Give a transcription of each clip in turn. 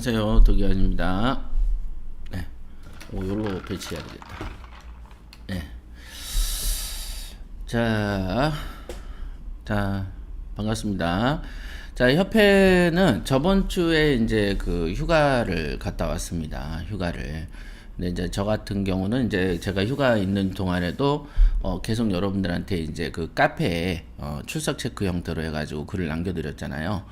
안녕하세요. 도기환입니다. 네. 요로 배치해야 되겠다. 네. 자, 반갑습니다. 자, 협회는 저번 주에 이제 그 휴가를 갔다 왔습니다. 휴가를. 근데 이제 저 같은 경우는 이제 제가 휴가 있는 동안에도 계속 여러분들한테 이제 그 카페에 출석 체크 형태로 해가지고 글을 남겨드렸잖아요.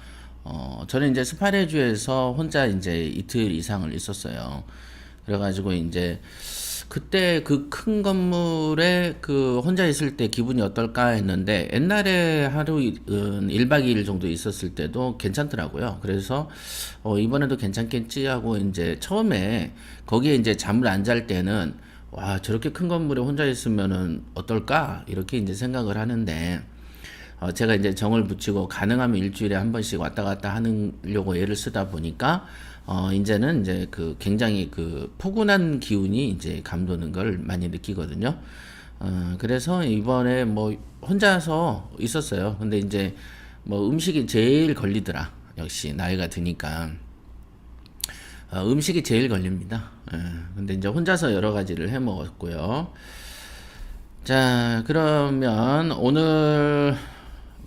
저는 이제 스파레주에서 혼자 이제 이틀 이상을 있었어요. 그래가지고 이제 그때 그 큰 건물에 그 혼자 있을 때 기분이 어떨까 했는데 옛날에 하루 1박 2일 정도 있었을 때도 괜찮더라고요. 그래서 이번에도 괜찮겠지 하고 이제 처음에 거기에 이제 잠을 안 잘 때는 와, 저렇게 큰 건물에 혼자 있으면은 어떨까 이렇게 이제 생각을 하는데 제가 이제 정을 붙이고 가능하면 일주일에 한 번씩 왔다 갔다 하려고 애를 쓰다 보니까 이제는 이제 그 굉장히 그 포근한 기운이 이제 감도는 걸 많이 느끼거든요. 그래서 이번에 뭐 혼자서 있었어요. 근데 이제 뭐 음식이 제일 걸리더라. 역시 나이가 드니까 음식이 제일 걸립니다. 근데 이제 혼자서 여러 가지를 해 먹었고요. 자, 그러면 오늘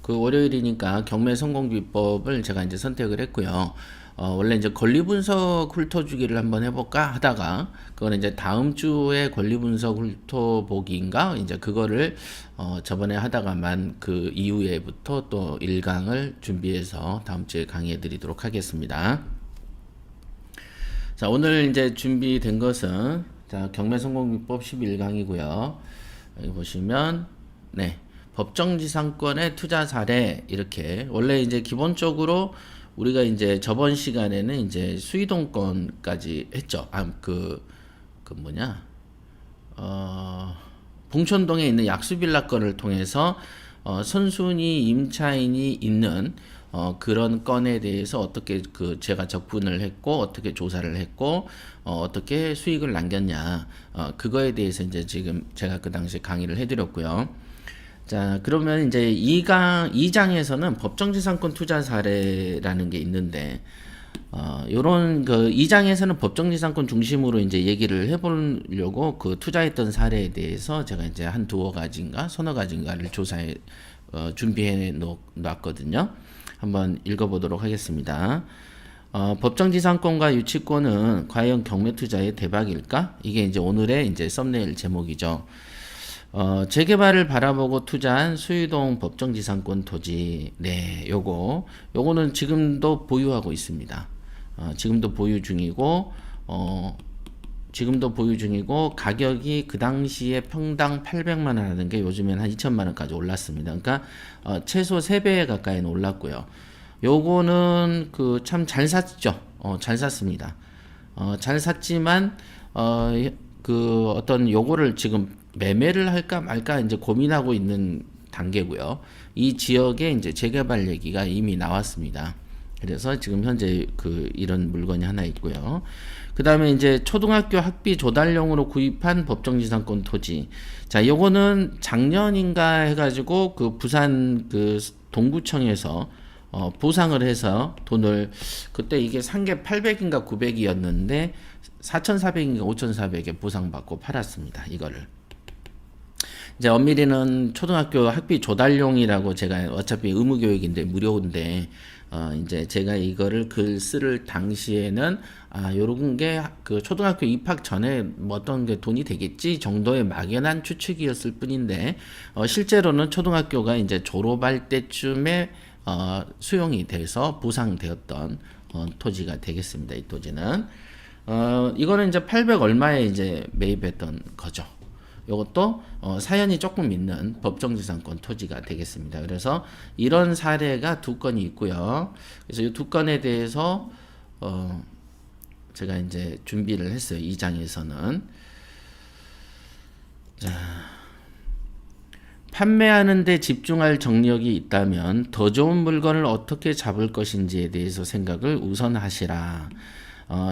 그 월요일이니까 경매 성공 비법을 제가 이제 선택을 했고요. 원래 이제 권리 분석 훑어주기를 한번 해볼까 하다가 그거는 이제 다음 주에 권리 분석 훑어보기인가 이제 그거를 저번에 하다가만 그 이후에부터 또 1강을 준비해서 다음 주에 강의해 드리도록 하겠습니다. 자, 오늘 이제 준비된 것은 자, 경매 성공 비법 11강이고요. 여기 보시면 네. 법정지상권의 투자 사례 이렇게 원래 이제 기본적으로 우리가 이제 저번 시간에는 이제 수의동권까지 했죠. 봉천동에 있는 약수빌라건을 통해서 선순위 임차인이 있는 그런 건에 대해서 어떻게 그 제가 접근을 했고 어떻게 조사를 했고 어떻게 수익을 남겼냐 그거에 대해서 이제 지금 제가 그 당시 강의를 해드렸고요. 자, 그러면 이제 2장에서는 법정지상권 투자 사례라는 게 있는데, 요런 그 2장에서는 법정지상권 중심으로 이제 얘기를 해보려고 그 투자했던 사례에 대해서 제가 이제 한 두어 가지인가, 서너 가지인가를 조사해, 준비해 놨거든요. 한번 읽어보도록 하겠습니다. 법정지상권과 유치권은 과연 경매 투자의 대박일까? 이게 이제 오늘의 이제 썸네일 제목이죠. 재개발을 바라보고 투자한 수의동 법정지상권 토지. 네, 요거는 지금도 보유하고 있습니다. 지금도 보유 중이고, 가격이 그 당시에 평당 800만 원 하는 게 요즘엔 한 2천만 원까지 올랐습니다. 그러니까, 최소 3배 가까이는 올랐고요. 요거는 그 참 잘 샀죠. 잘 샀습니다. 잘 샀지만, 그 어떤 요거를 지금 매매를 할까 말까 이제 고민하고 있는 단계고요. 이 지역에 이제 재개발 얘기가 이미 나왔습니다. 그래서 지금 현재 그 이런 물건이 하나 있고요. 그 다음에 이제 초등학교 학비 조달용으로 구입한 법정지상권 토지. 자, 요거는 작년인가 해가지고 그 부산 그 동구청에서 보상을 해서 돈을 그때 이게 산 게 800인가 900이었는데 4,400인가 5,400에 보상받고 팔았습니다. 이거를. 이제 엄밀히는 초등학교 학비 조달용이라고 제가 어차피 의무교육인데 무료인데 이제 제가 이거를 글 쓸 당시에는 요런 게 그 초등학교 입학 전에 뭐 어떤 게 돈이 되겠지 정도의 막연한 추측이었을 뿐인데 실제로는 초등학교가 이제 졸업할 때쯤에 수용이 돼서 보상되었던 토지가 되겠습니다. 이 토지는 이거는 이제 800 얼마에 이제 매입했던 거죠. 요것도 사연이 조금 있는 법정지상권 토지가 되겠습니다. 그래서 이런 사례가 2건이 있고요. 그래서 이 2건에 대해서 제가 이제 준비를 했어요. 2장에서는 자, 판매하는 데 집중할 정력이 있다면 더 좋은 물건을 어떻게 잡을 것인지에 대해서 생각을 우선 하시라.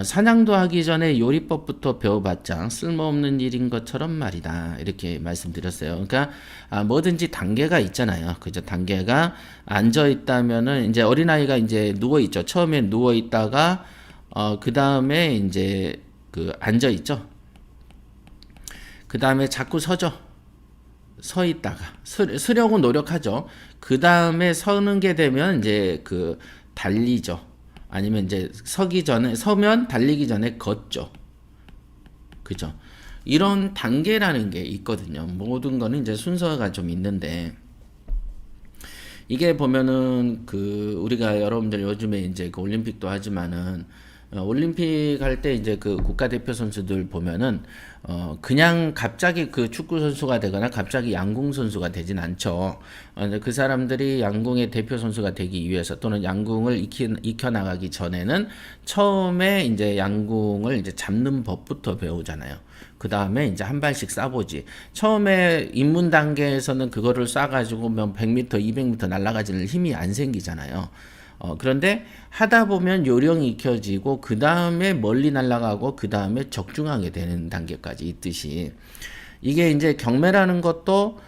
사냥도 하기 전에 요리법부터 배워봤자 쓸모없는 일인 것처럼 말이다. 이렇게 말씀드렸어요. 그러니까 뭐든지 단계가 있잖아요. 그죠? 단계가 앉아 있다면은 이제 어린아이가 이제 누워 있죠. 처음에 누워 있다가 그 다음에 이제 그 앉아 있죠. 그 다음에 자꾸 서죠. 서 있다가 서려고 노력하죠. 그 다음에 서는 게 되면 이제 그 달리죠. 아니면 이제 서기 전에 서면 달리기 전에 걷죠. 그죠? 이런 단계라는 게 있거든요. 모든 거는 이제 순서가 좀 있는데 이게 보면은 그 우리가 여러분들 요즘에 이제 그 올림픽도 하지만은 올림픽 할 때 이제 그 국가대표 선수들 보면은 그냥 갑자기 그 축구 선수가 되거나 갑자기 양궁 선수가 되진 않죠. 그 사람들이 양궁의 대표 선수가 되기 위해서 또는 양궁을 익혀 나가기 전에는 처음에 이제 양궁을 이제 잡는 법부터 배우잖아요. 그 다음에 이제 한 발씩 쏴보지. 처음에 입문 단계에서는 그거를 쏴가지고 뭐 100m, 200m 날아가지는 힘이 안 생기잖아요. 그런데 하다 보면 요령이 익혀지고 그 다음에 멀리 날아가고 그 다음에 적중하게 되는 단계까지 있듯이 이게 이제 경매라는 것도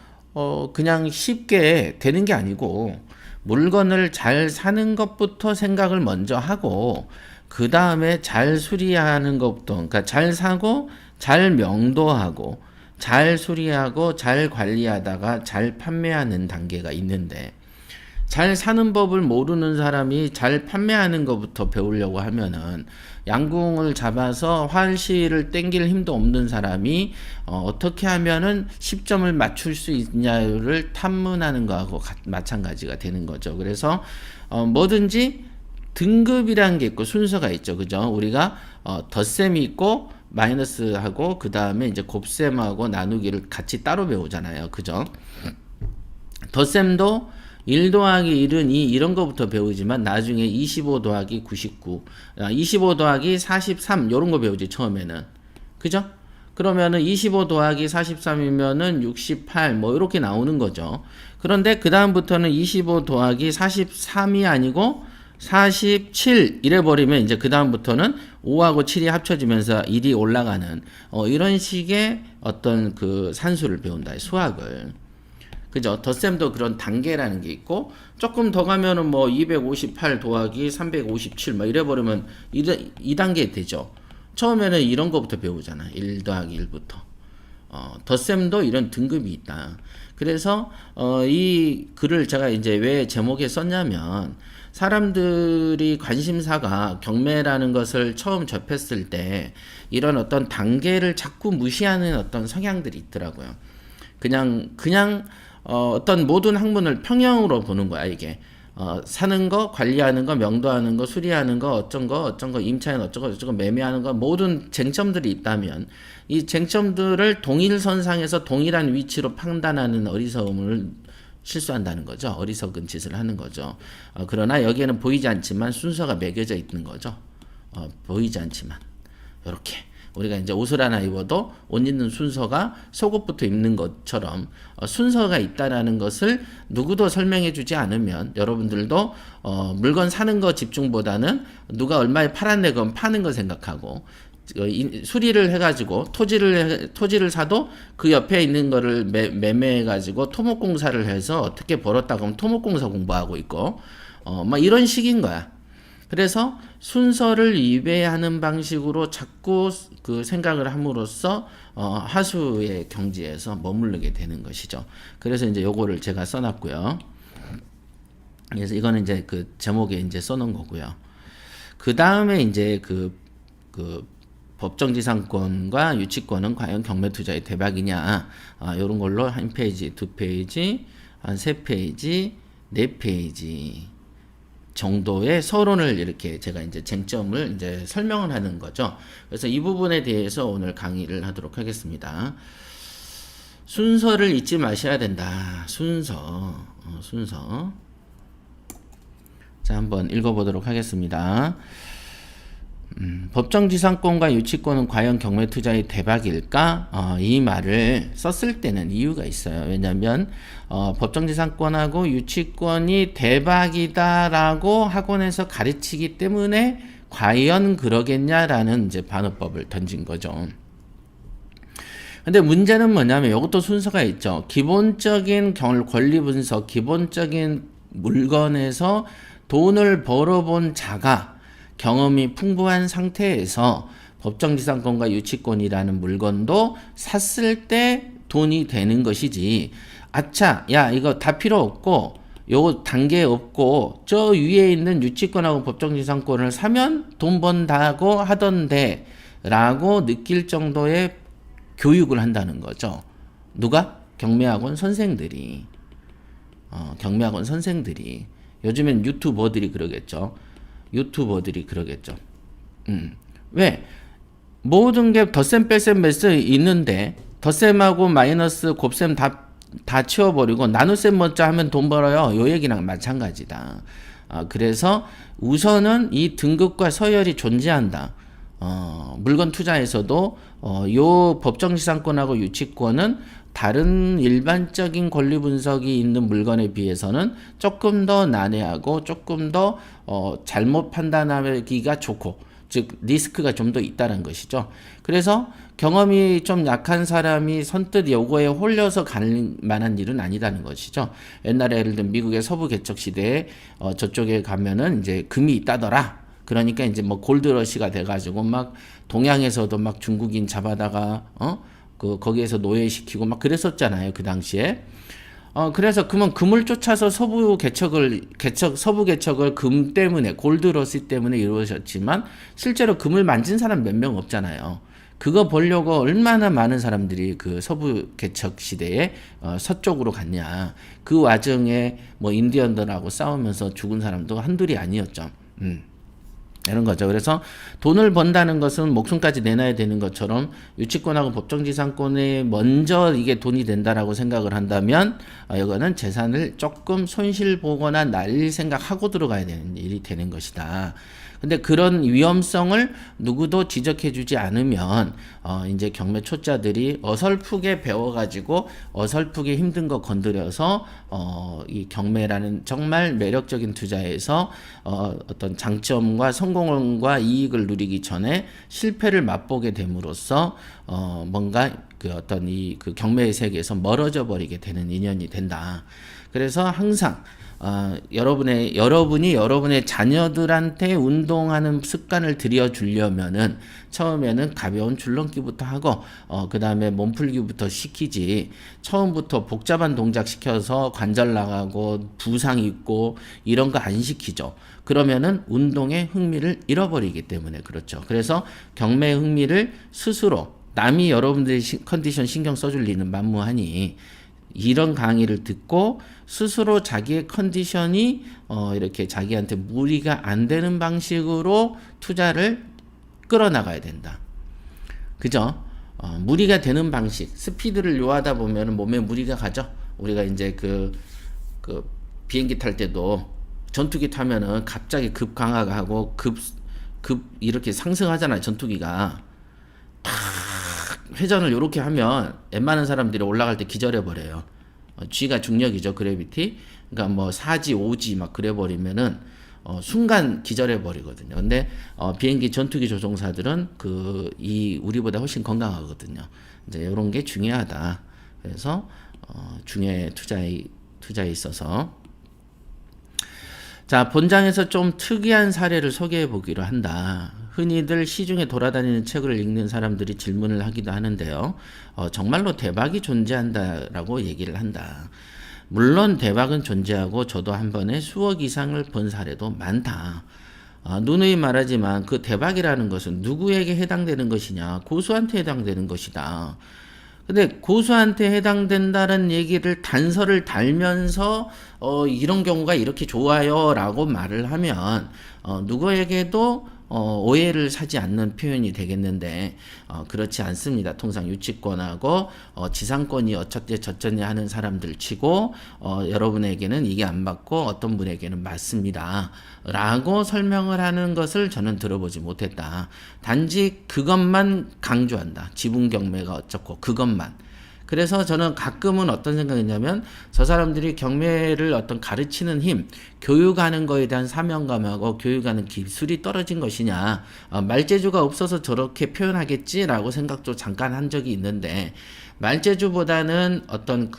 그냥 쉽게 되는 게 아니고 물건을 잘 사는 것부터 생각을 먼저 하고 그 다음에 잘 수리하는 것부터 그러니까 잘 사고 잘 명도하고 잘 수리하고 잘 관리하다가 잘 판매하는 단계가 있는데 잘 사는 법을 모르는 사람이 잘 판매하는 것부터 배우려고 하면은 양궁을 잡아서 활실을 땡길 힘도 없는 사람이 어떻게 하면은 10점을 맞출 수 있냐를 탐문하는 거하고 마찬가지가 되는 거죠. 그래서 뭐든지 등급이라는 게 있고 순서가 있죠. 그죠? 우리가 덧셈이 있고 마이너스하고 그 다음에 이제 곱셈하고 나누기를 같이 따로 배우잖아요. 그죠? 덧셈도 1 더하기 1은 2 이런 거부터 배우지만 나중에 25 더하기 99, 25 더하기 43 이런 거 배우지 처음에는. 그죠? 그러면은 25 더하기 43이면은 68 뭐 이렇게 나오는 거죠. 그런데 그 다음부터는 25 더하기 43이 아니고 47 이래 버리면 이제 그 다음부터는 5하고 7이 합쳐지면서 1이 올라가는 이런 식의 어떤 그 산수를 배운다. 수학을. 그죠? 덧셈도 그런 단계라는 게 있고 조금 더 가면은 뭐 258 더하기 357 막 이래 버리면 2단계 되죠. 처음에는 이런 거부터 배우잖아. 1 더하기 1부터. 덧셈도 이런 등급이 있다. 그래서 이 글을 제가 이제 왜 제목에 썼냐면 사람들이 관심사가 경매라는 것을 처음 접했을 때 이런 어떤 단계를 자꾸 무시하는 어떤 성향들이 있더라고요. 그냥 어떤 모든 학문을 평형으로 보는 거야, 이게. 사는 거, 관리하는 거, 명도하는 거, 수리하는 거, 어쩐 거, 임차인 어쩌고 매매하는 거, 모든 쟁점들이 있다면, 이 쟁점들을 동일선상에서 동일한 위치로 판단하는 어리석음을 실수한다는 거죠. 어리석은 짓을 하는 거죠. 그러나 여기에는 보이지 않지만 순서가 매겨져 있는 거죠. 보이지 않지만. 요렇게. 우리가 이제 옷을 하나 입어도 옷 입는 순서가 속옷부터 입는 것처럼 순서가 있다라는 것을 누구도 설명해 주지 않으면 여러분들도 물건 사는 거 집중보다는 누가 얼마에 팔았네 그럼 파는 거 생각하고 수리를 해가지고 토지를 사도 그 옆에 있는 거를 매매해가지고 토목공사를 해서 어떻게 벌었다 그러면 토목공사 공부하고 있고 막 이런 식인 거야. 그래서 순서를 위배하는 방식으로 자꾸 그 생각을 함으로써 하수의 경지에서 머무르게 되는 것이죠. 그래서 이제 요거를 제가 써놨고요. 그래서 이거는 이제 그 제목에 이제 써놓은 거고요. 그 다음에 이제 그 법정지상권과 유치권은 과연 경매투자의 대박이냐, 요런 걸로 한 페이지, 두 페이지, 한 세 페이지, 네 페이지. 정도의 서론을 이렇게 제가 이제 쟁점을 이제 설명을 하는 거죠. 그래서 이 부분에 대해서 오늘 강의를 하도록 하겠습니다. 순서를 잊지 마셔야 된다. 순서. 자, 한번 읽어보도록 하겠습니다. 법정지상권과 유치권은 과연 경매 투자의 대박일까? 이 말을 썼을 때는 이유가 있어요. 왜냐하면 법정지상권하고 유치권이 대박이다라고 학원에서 가르치기 때문에 과연 그러겠냐라는 이제 반어법을 던진 거죠. 근데 문제는 뭐냐면 이것도 순서가 있죠. 기본적인 권리 분석, 기본적인 물건에서 돈을 벌어본 자가 경험이 풍부한 상태에서 법정지상권과 유치권이라는 물건도 샀을 때 돈이 되는 것이지. 아차, 야, 이거 다 필요 없고, 요 단계 없고, 저 위에 있는 유치권하고 법정지상권을 사면 돈 번다고 하던데, 라고 느낄 정도의 교육을 한다는 거죠. 누가? 경매학원 선생들이. 경매학원 선생들이. 요즘엔 유튜버들이 그러겠죠. 유튜버들이 그러겠죠. 왜? 모든 게 덧셈 뺄셈 뺄셈 있는데 덧셈하고 마이너스 곱셈 다 치워버리고 나눗셈 먼저 하면 돈 벌어요. 요 얘기랑 마찬가지다. 그래서 우선은 이 등급과 서열이 존재한다. 물건 투자에서도 요 법정지상권하고 유치권은 다른 일반적인 권리 분석이 있는 물건에 비해서는 조금 더 난해하고 조금 더 잘못 판단하기가 좋고, 즉 리스크가 좀 더 있다는 것이죠. 그래서 경험이 좀 약한 사람이 선뜻 요거에 홀려서 갈 만한 일은 아니다는 것이죠. 옛날에 예를 들면 미국의 서부 개척 시대에 저쪽에 가면은 이제 금이 있다더라. 그러니까 이제 뭐 골드러시가 돼가지고 막 동양에서도 막 중국인 잡아다가 거기에서 노예시키고 막 그랬었잖아요, 그 당시에. 그래서 그러면 금을 쫓아서 서부 개척을 금 때문에, 골드러시 때문에 이루어졌지만, 실제로 금을 만진 사람 몇 명 없잖아요. 그거 보려고 얼마나 많은 사람들이 그 서부 개척 시대에 서쪽으로 갔냐. 그 와중에 뭐 인디언들하고 싸우면서 죽은 사람도 한둘이 아니었죠. 이런 거죠. 그래서 돈을 번다는 것은 목숨까지 내놔야 되는 것처럼 유치권하고 법정지상권에 먼저 이게 돈이 된다라고 생각을 한다면 이거는 재산을 조금 손실 보거나 날릴 생각하고 들어가야 되는 일이 되는 것이다. 근데 그런 위험성을 누구도 지적해주지 않으면 이제 경매 초짜들이 어설프게 배워가지고 어설프게 힘든 거 건드려서 이 경매라는 정말 매력적인 투자에서 어떤 장점과 성공과 이익을 누리기 전에 실패를 맛보게 됨으로써 뭔가 그 어떤 그 경매의 세계에서 멀어져 버리게 되는 인연이 된다. 그래서 항상 여러분이 여러분의 자녀들한테 운동하는 습관을 들여주려면은 처음에는 가벼운 줄넘기부터 하고 그 다음에 몸풀기부터 시키지, 처음부터 복잡한 동작 시켜서 관절 나가고 부상 있고 이런 거 안 시키죠. 그러면은 운동의 흥미를 잃어버리기 때문에 그렇죠. 그래서 경매의 흥미를 스스로, 남이 여러분들의 컨디션 신경 써줄 리는 만무하니 이런 강의를 듣고 스스로 자기의 컨디션이 이렇게 자기한테 무리가 안 되는 방식으로 투자를 끌어나가야 된다. 그죠? 무리가 되는 방식, 스피드를 요하다 보면 몸에 무리가 가죠. 우리가 이제 그 비행기 탈 때도 전투기 타면은 갑자기 급 강화가 하고 급 이렇게 상승하잖아요. 전투기가 탁 회전을 이렇게 하면 웬만한 사람들이 올라갈 때 기절해 버려요. G가 중력이죠, 그래비티. 그러니까 뭐 4G, 5G 막 그래 버리면은 순간 기절해 버리거든요. 근데 비행기 전투기 조종사들은 우리보다 훨씬 건강하거든요. 이제 이런 게 중요하다. 그래서 투자에 있어서. 자, 본장에서 좀 특이한 사례를 소개해 보기로 한다. 흔히들 시중에 돌아다니는 책을 읽는 사람들이 질문을 하기도 하는데요. 정말로 대박이 존재한다라고 얘기를 한다. 물론 대박은 존재하고 저도 한 번에 수억 이상을 번 사례도 많다. 누누이 말하지만 그 대박이라는 것은 누구에게 해당되는 것이냐? 고수한테 해당되는 것이다. 근데 고수한테 해당된다는 얘기를 단서를 달면서 이런 경우가 이렇게 좋아요 라고 말을 하면 누구에게도 오해를 사지 않는 표현이 되겠는데 그렇지 않습니다. 통상 유치권하고 지상권이 어쩌지 저쩌니 하는 사람들 치고 여러분에게는 이게 안 맞고 어떤 분에게는 맞습니다 라고 설명을 하는 것을 저는 들어보지 못했다. 단지 그것만 강조한다. 지분 경매가 어쩌고 그것만. 그래서 저는 가끔은 어떤 생각이냐면 저 사람들이 경매를 어떤 가르치는 힘, 교육하는 거에 대한 사명감하고 교육하는 기술이 떨어진 것이냐, 말재주가 없어서 저렇게 표현하겠지라고 생각도 잠깐 한 적이 있는데, 말재주보다는 어떤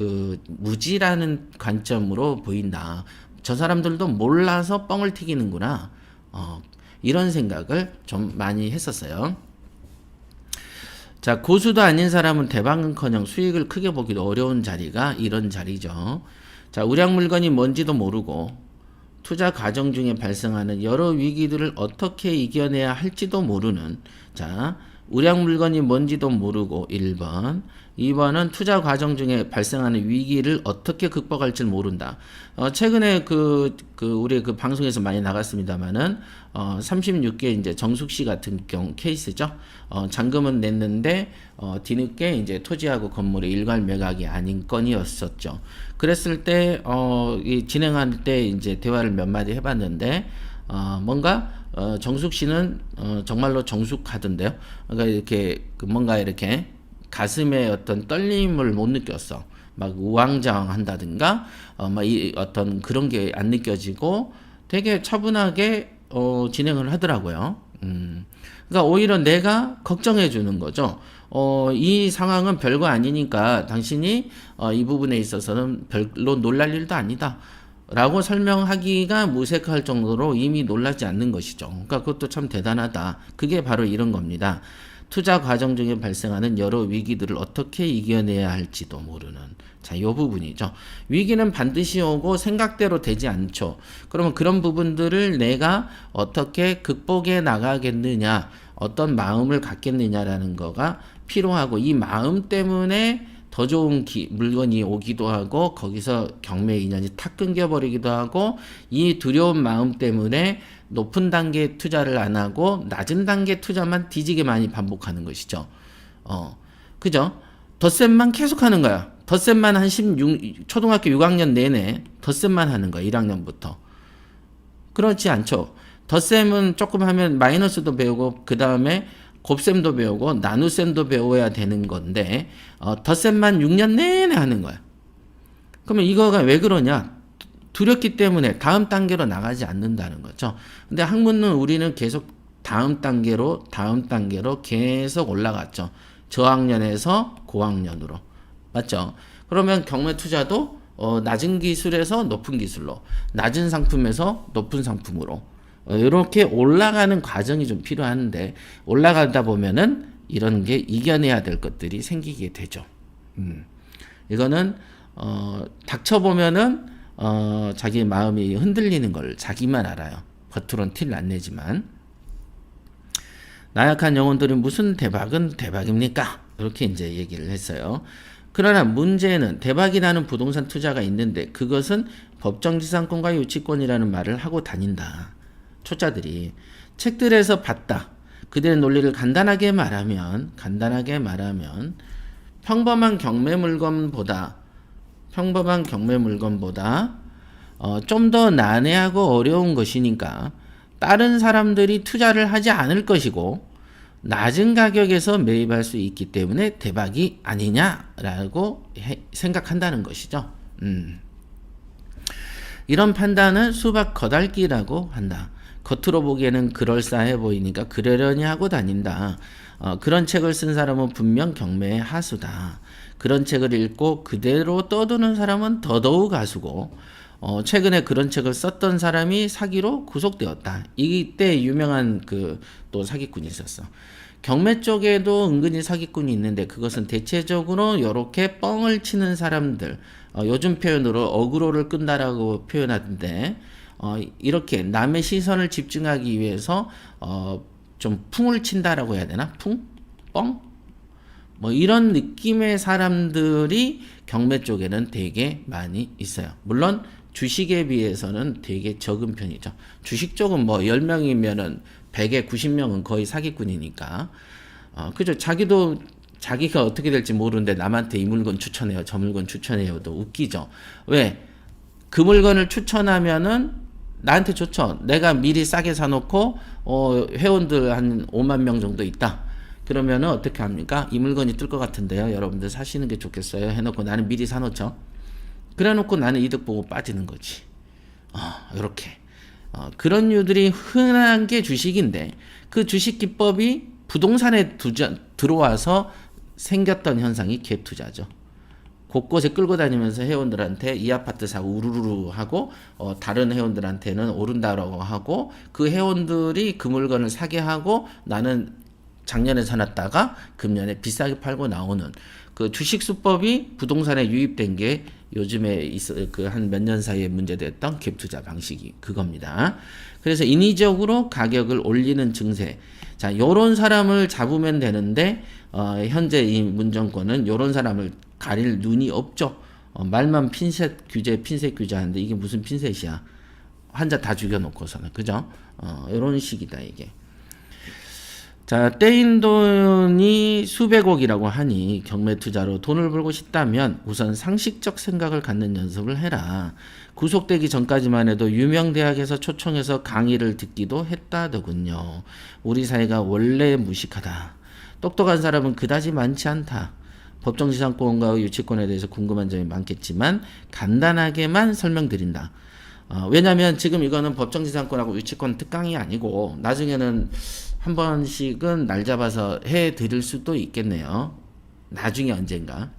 무지라는 관점으로 보인다. 저 사람들도 몰라서 뻥을 튀기는구나. 이런 생각을 좀 많이 했었어요. 자, 고수도 아닌 사람은 대박은커녕 수익을 크게 보기도 어려운 자리가 이런 자리죠. 자, 우량 물건이 뭔지도 모르고 투자 과정 중에 발생하는 여러 위기들을 어떻게 이겨내야 할지도 모르는, 자, 우량 물건이 뭔지도 모르고 1번, 2번은 투자 과정 중에 발생하는 위기를 어떻게 극복할지 모른다. 최근에 우리 그 방송에서 많이 나갔습니다만은 36개 이제 정숙 씨 같은 경우 케이스죠. 잔금은 냈는데 뒤늦게 이제 토지하고 건물의 일괄 매각이 아닌 건이었었죠. 그랬을 때 이 진행할 때 이제 대화를 몇 마디 해봤는데 뭔가 정숙 씨는 정말로 정숙하던데요. 그러니까 이렇게 뭔가 이렇게 가슴에 어떤 떨림을 못 느꼈어. 막 우왕좌왕한다든가 막 어떤 그런 게 안 느껴지고 되게 차분하게 진행을 하더라고요. 그러니까 오히려 내가 걱정해 주는 거죠. 이 상황은 별거 아니니까 당신이 이 부분에 있어서는 별로 놀랄 일도 아니다. 라고 설명하기가 무색할 정도로 이미 놀라지 않는 것이죠. 그러니까 그것도 참 대단하다. 그게 바로 이런 겁니다. 투자 과정 중에 발생하는 여러 위기들을 어떻게 이겨내야 할지도 모르는, 자, 요 부분이죠. 위기는 반드시 오고 생각대로 되지 않죠. 그러면 그런 부분들을 내가 어떻게 극복해 나가겠느냐, 어떤 마음을 갖겠느냐라는 거가 필요하고, 이 마음 때문에 더 좋은 물건이 오기도 하고 거기서 경매 인연이 탁 끊겨버리기도 하고, 이 두려운 마음 때문에 높은 단계 투자를 안 하고 낮은 단계 투자만 뒤지게 많이 반복하는 것이죠. 그죠? 덧셈만 계속하는 거야. 덧셈만 한 초등학교 6학년 내내 덧셈만 하는 거야. 1학년부터. 그렇지 않죠. 덧셈은 조금 하면 마이너스도 배우고 그 다음에 곱셈도 배우고 나눗셈도 배워야 되는 건데 덧셈만 6년 내내 하는 거야. 그러면 이거가 왜 그러냐? 두렵기 때문에 다음 단계로 나가지 않는다는 거죠. 근데 학문은 우리는 계속 다음 단계로 계속 올라갔죠. 저학년에서 고학년으로. 맞죠? 그러면 경매 투자도 낮은 기술에서 높은 기술로, 낮은 상품에서 높은 상품으로 이렇게 올라가는 과정이 좀 필요한데, 올라가다 보면은 이런 게 이겨내야 될 것들이 생기게 되죠. 이거는 닥쳐보면은 자기 마음이 흔들리는 걸 자기만 알아요. 겉으론 티를 안 내지만. 나약한 영혼들이 무슨 대박은 대박입니까? 이렇게 이제 얘기를 했어요. 그러나 문제는 대박이 나는 부동산 투자가 있는데 그것은 법정지상권과 유치권이라는 말을 하고 다닌다. 초짜들이 책들에서 봤다. 그들의 논리를 간단하게 말하면 평범한 경매 물건보다 좀 더 난해하고 어려운 것이니까 다른 사람들이 투자를 하지 않을 것이고 낮은 가격에서 매입할 수 있기 때문에 대박이 아니냐라고 생각한다는 것이죠. 이런 판단은 수박 거달기라고 한다. 겉으로 보기에는 그럴싸해 보이니까 그러려니 하고 다닌다. 그런 책을 쓴 사람은 분명 경매의 하수다. 그런 책을 읽고 그대로 떠드는 사람은 더더욱 하수고, 최근에 그런 책을 썼던 사람이 사기로 구속되었다. 이때 유명한 또 사기꾼이 있었어. 경매 쪽에도 은근히 사기꾼이 있는데 그것은 대체적으로 이렇게 뻥을 치는 사람들, 요즘 표현으로 어그로를 끈다라고 표현하던데, 이렇게 남의 시선을 집중하기 위해서 좀 풍을 친다라고 해야 되나? 뻥? 뭐 이런 느낌의 사람들이 경매 쪽에는 되게 많이 있어요. 물론 주식에 비해서는 되게 적은 편이죠. 주식 쪽은 뭐 10명이면은 100에 90명은 거의 사기꾼이니까. 그죠? 자기가 어떻게 될지 모르는데 남한테 이 물건 추천해요, 저 물건 추천해요도 웃기죠. 왜? 그 물건을 추천하면은 나한테 좋죠. 내가 미리 싸게 사놓고 회원들 한 5만 명 정도 있다. 그러면은 어떻게 합니까? 이 물건이 뜰 것 같은데요, 여러분들 사시는 게 좋겠어요 해놓고 나는 미리 사놓죠. 그래놓고 나는 이득 보고 빠지는 거지. 이렇게 그런 류들이 흔한 게 주식인데, 그 주식 기법이 부동산에 들어와서 생겼던 현상이 갭 투자죠. 곳곳에 끌고 다니면서 회원들한테 이 아파트 사고 우르르 하고 다른 회원들한테는 오른다라고 하고 그 회원들이 그 물건을 사게 하고 나는 작년에 사놨다가 금년에 비싸게 팔고 나오는 그 주식 수법이 부동산에 유입된 게 요즘에 그 한 몇 년 사이에 문제됐던 갭 투자 방식이 그겁니다. 그래서 인위적으로 가격을 올리는 증세. 자, 요런 사람을 잡으면 되는데 현재 이 문정권은 요런 사람을 가릴 눈이 없죠. 말만 핀셋 규제 하는데 이게 무슨 핀셋이야? 환자 다 죽여놓고서는 그죠? 요런 식이다 이게. 자, 떼인 돈이 수백억이라고 하니 경매 투자로 돈을 벌고 싶다면 우선 상식적 생각을 갖는 연습을 해라. 구속되기 전까지만 해도 유명 대학에서 초청해서 강의를 듣기도 했다더군요. 우리 사회가 원래 무식하다. 똑똑한 사람은 그다지 많지 않다. 법정지상권과 유치권에 대해서 궁금한 점이 많겠지만 간단하게만 설명드린다. 왜냐하면 지금 이거는 법정지상권하고 유치권 특강이 아니고 나중에는 한 번씩은 날 잡아서 해 드릴 수도 있겠네요. 나중에 언젠가.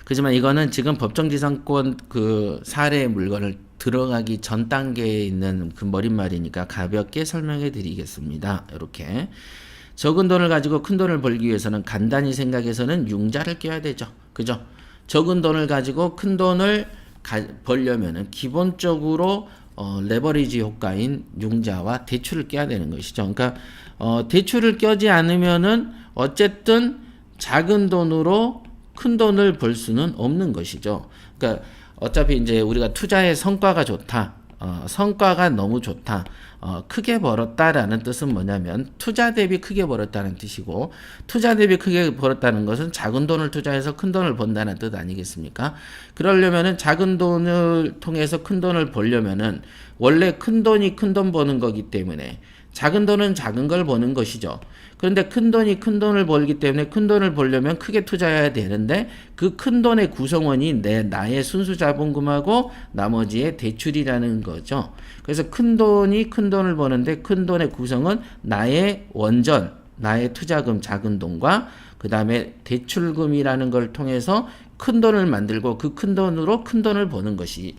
그렇지만 이거는 지금 법정지상권 그 사례 물건을 들어가기 전 단계에 있는 그 머릿말이니까 가볍게 설명해 드리겠습니다. 이렇게. 적은 돈을 가지고 큰 돈을 벌기 위해서는 간단히 생각해서는 융자를 껴야 되죠. 그죠? 적은 돈을 가지고 큰 돈을 벌려면은 기본적으로 레버리지 효과인 융자와 대출을 껴야 되는 것이죠. 그러니까 대출을 껴지 않으면은 어쨌든 작은 돈으로 큰 돈을 벌 수는 없는 것이죠. 그러니까 어차피 이제 우리가 투자의 성과가 좋다. 성과가 너무 좋다. 크게 벌었다라는 뜻은 뭐냐면 투자 대비 크게 벌었다는 뜻이고 투자 대비 크게 벌었다는 것은 작은 돈을 투자해서 큰 돈을 번다는 뜻 아니겠습니까? 그러려면은 작은 돈을 통해서 큰 돈을 벌려면은 원래 큰 돈이 큰 돈 버는 거기 때문에 작은 돈은 작은 걸 버는 것이죠. 그런데 큰 돈이 큰 돈을 벌기 때문에 큰 돈을 벌려면 크게 투자해야 되는데 그 큰 돈의 구성원이 나의 순수 자본금하고 나머지의 대출이라는 거죠. 그래서 큰 돈이 큰 돈을 버는데 큰 돈의 구성은 나의 원전, 나의 투자금 작은 돈과 그 다음에 대출금이라는 걸 통해서 큰 돈을 만들고 그 큰 돈으로 큰 돈을 버는 것이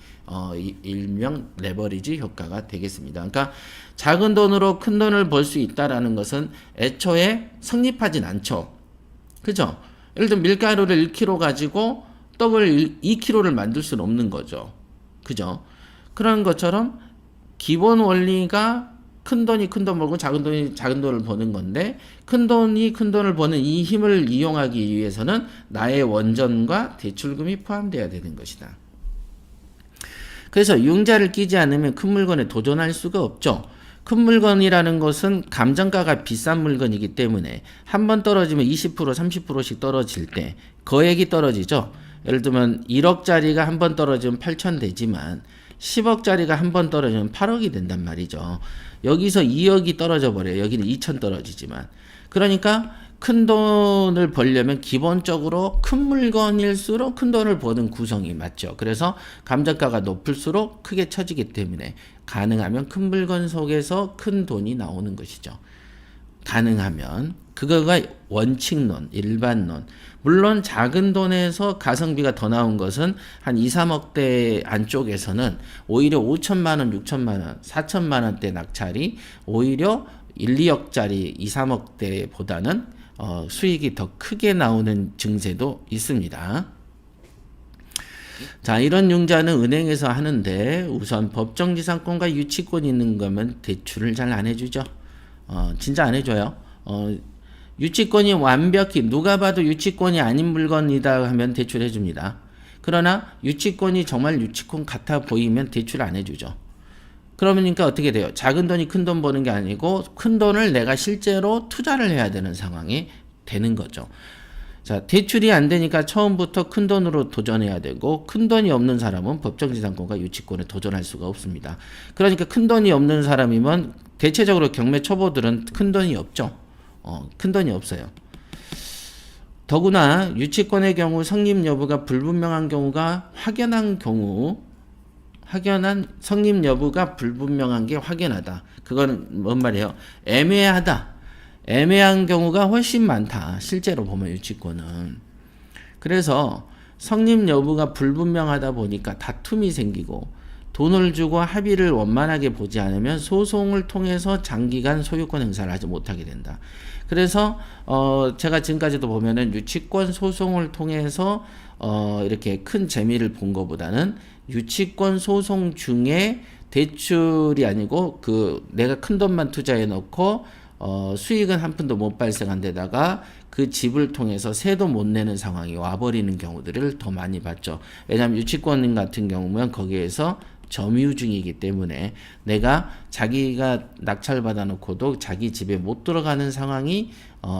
일명 레버리지 효과가 되겠습니다. 그러니까 작은 돈으로 큰 돈을 벌 수 있다라는 것은 애초에 성립하진 않죠. 그죠? 예를 들면 밀가루를 1kg 가지고 떡을 2kg를 만들 수는 없는 거죠. 그죠? 그런 것처럼 기본 원리가 큰 돈이 큰 돈 벌고 작은 돈이 작은 돈을 버는 건데 큰 돈이 큰 돈을 버는 이 힘을 이용하기 위해서는 나의 원전과 대출금이 포함되어야 되는 것이다. 그래서 융자를 끼지 않으면 큰 물건에 도전할 수가 없죠. 큰 물건이라는 것은 감정가가 비싼 물건이기 때문에 한 번 떨어지면 20% 30%씩 떨어질 때 거액이 떨어지죠. 예를 들면 1억짜리가 한 번 떨어지면 8천 되지만 10억짜리가 한 번 떨어지면 8억이 된단 말이죠. 여기서 2억이 떨어져 버려요. 여기는 2천 떨어지지만. 그러니까 큰 돈을 벌려면 기본적으로 큰 물건일수록 큰 돈을 버는 구성이 맞죠. 그래서 감정가가 높을수록 크게 쳐지기 때문에 가능하면 큰 물건 속에서 큰 돈이 나오는 것이죠. 가능하면 그거가 원칙론, 일반론. 물론 작은 돈에서 가성비가 더 나온 것은 한 2, 3억대 안쪽에서는 오히려 5천만 원, 6천만 원, 4천만 원대 낙찰이 오히려 1, 2억짜리 2, 3억대보다는 수익이 더 크게 나오는 증세도 있습니다. 자, 이런 융자는 은행에서 하는데 우선 법정지상권과 유치권이 있는 거면 대출을 잘 안 해주죠. 진짜 안 해줘요. 유치권이 완벽히 누가 봐도 유치권이 아닌 물건이다 하면 대출 해줍니다. 그러나 유치권이 정말 유치권 같아 보이면 대출 안 해주죠. 그러니까 어떻게 돼요? 작은 돈이 큰 돈 버는 게 아니고 큰 돈을 내가 실제로 투자를 해야 되는 상황이 되는 거죠. 자, 대출이 안 되니까 처음부터 큰 돈으로 도전해야 되고 큰 돈이 없는 사람은 법정지상권과 유치권에 도전할 수가 없습니다. 그러니까 큰 돈이 없는 사람이면 대체적으로 경매 초보들은 큰 돈이 없죠. 큰 돈이 없어요. 더구나 유치권의 경우 성립 여부가 불분명한 경우가 확연한 성립 여부가 불분명한 게 확연하다. 그건 뭔 말이에요? 애매하다. 애매한 경우가 훨씬 많다. 실제로 보면 유치권은. 그래서 성립 여부가 불분명하다 보니까 다툼이 생기고 돈을 주고 합의를 원만하게 보지 않으면 소송을 통해서 장기간 소유권 행사를 하지 못하게 된다. 그래서 제가 지금까지도 보면은 유치권 소송을 통해서 이렇게 큰 재미를 본 것보다는 유치권 소송 중에 대출이 아니고 그 내가 큰 돈만 투자해 놓고 수익은 한 푼도 못 발생한 데다가 그 집을 통해서 세도 못 내는 상황이 와버리는 경우들을 더 많이 봤죠. 왜냐하면 유치권 같은 경우면 거기에서 점유중이기 때문에 내가 자기가 낙찰받아 놓고도 자기 집에 못 들어가는 상황이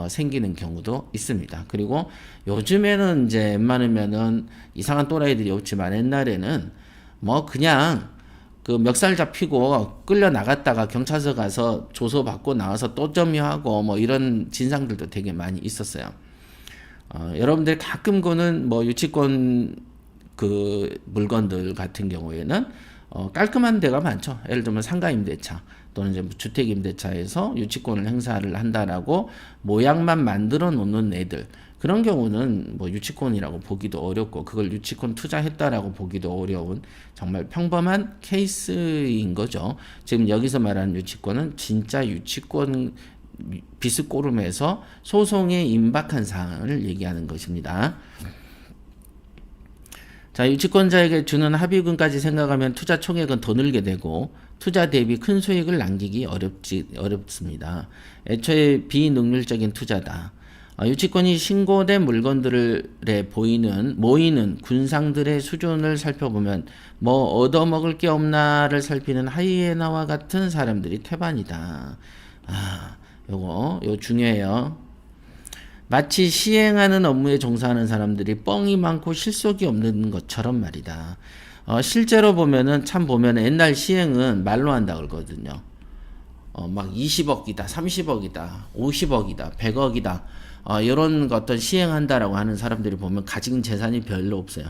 생기는 경우도 있습니다. 그리고 요즘에는 이제 웬만하면은 이상한 또라이들이 없지만 옛날에는 뭐 그냥 그 멱살 잡히고 끌려 나갔다가 경찰서 가서 조서 받고 나와서 또 점유하고 뭐 이런 진상들도 되게 많이 있었어요. 여러분들 가끔 보는 뭐 유치권 그 물건들 같은 경우에는 깔끔한 데가 많죠. 예를 들면 상가임대차 또는 이제 주택임대차에서 유치권을 행사를 한다라고 모양만 만들어 놓는 애들, 그런 경우는 뭐 유치권이라고 보기도 어렵고 그걸 유치권 투자했다라고 보기도 어려운 정말 평범한 케이스인 거죠. 지금 여기서 말하는 유치권은 진짜 유치권 비스꼬름에서 소송에 임박한 사항을 얘기하는 것입니다. 자, 유치권자에게 주는 합의금까지 생각하면 투자 총액은 더 늘게 되고 투자 대비 큰 수익을 남기기 어렵습니다. 애초에 비능률적인 투자다. 유치권이 신고된 물건들에 모이는 군상들의 수준을 살펴보면 뭐 얻어먹을 게 없나를 살피는 하이에나와 같은 사람들이 태반이다. 요거 중요해요. 마치 시행하는 업무에 종사하는 사람들이 뻥이 많고 실속이 없는 것처럼 말이다. 실제로 보면은 옛날 시행은 말로 한다 그러거든요. 막 20억이다, 30억이다, 50억이다, 100억이다. 이런 어떤 시행한다라고 하는 사람들이 보면 가진 재산이 별로 없어요.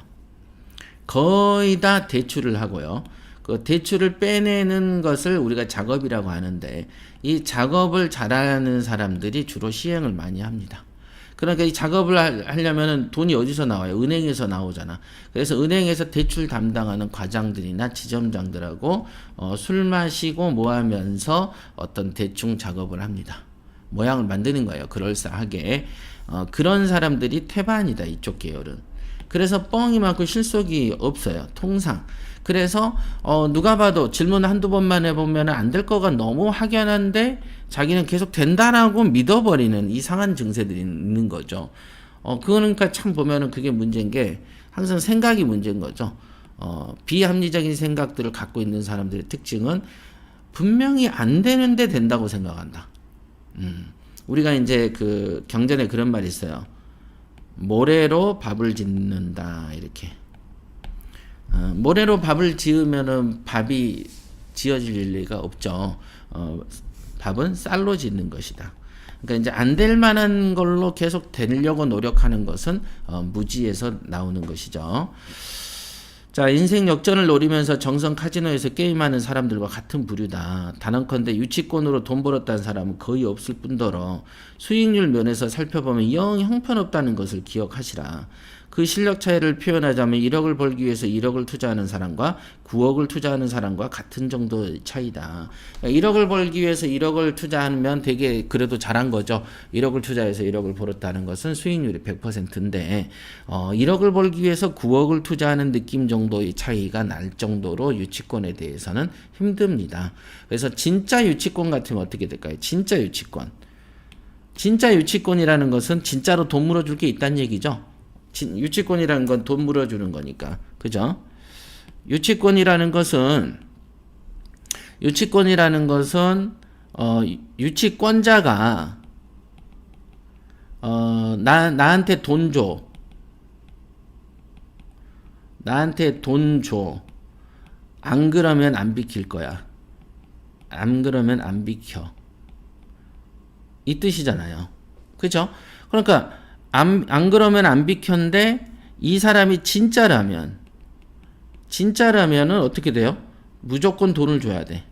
거의 다 대출을 하고요. 그 대출을 빼내는 것을 우리가 작업이라고 하는데 이 작업을 잘하는 사람들이 주로 시행을 많이 합니다. 그러니까 이 작업을 하려면 돈이 어디서 나와요? 은행에서 나오잖아. 그래서 은행에서 대출 담당하는 과장들이나 지점장들하고 술 마시고 뭐 하면서 어떤 대충 작업을 합니다. 모양을 만드는 거예요. 그럴싸하게. 그런 사람들이 태반이다. 이쪽 계열은. 그래서 뻥이 많고 실속이 없어요. 통상. 그래서 누가 봐도 질문 한두 번만 해보면 안 될 거가 너무 확연한데 자기는 계속 된다라고 믿어버리는 이상한 증세들이 있는 거죠. 그러니까 참 보면은 그게 문제인 게 항상 생각이 문제인 거죠. 비합리적인 생각들을 갖고 있는 사람들의 특징은 분명히 안 되는데 된다고 생각한다. 우리가 이제 그 경전에 그런 말이 있어요. 모래로 밥을 짓는다, 이렇게. 모래로 밥을 지으면은 밥이 지어질 리가 없죠. 밥은 쌀로 짓는 것이다. 그러니까 이제 안 될 만한 걸로 계속 되려고 노력하는 것은 무지에서 나오는 것이죠. 자, 인생 역전을 노리면서 정성 카지노에서 게임하는 사람들과 같은 부류다. 단언컨대 유치권으로 돈 벌었다는 사람은 거의 없을 뿐더러 수익률 면에서 살펴보면 영 형편없다는 것을 기억하시라. 그 실력 차이를 표현하자면 1억을 벌기 위해서 1억을 투자하는 사람과 9억을 투자하는 사람과 같은 정도의 차이다. 그러니까 1억을 벌기 위해서 1억을 투자하면 되게 그래도 잘한 거죠. 1억을 투자해서 1억을 벌었다는 것은 수익률이 100%인데 1억을 벌기 위해서 9억을 투자하는 느낌 정도의 차이가 날 정도로 유치권에 대해서는 힘듭니다. 그래서 진짜 유치권 같으면 어떻게 될까요? 진짜 유치권. 진짜 유치권이라는 것은 진짜로 돈 물어줄 게 있다는 얘기죠. 유치권이라는 건 돈 물어주는 거니까. 그죠? 유치권이라는 것은 유치권자가 나한테 돈 줘. 나한테 돈 줘. 안 그러면 안 비킬 거야. 안 그러면 안 비켜. 이 뜻이잖아요. 그죠? 그러니까 안 그러면 안 비켰는데 이 사람이 진짜라면은 어떻게 돼요? 무조건 돈을 줘야 돼.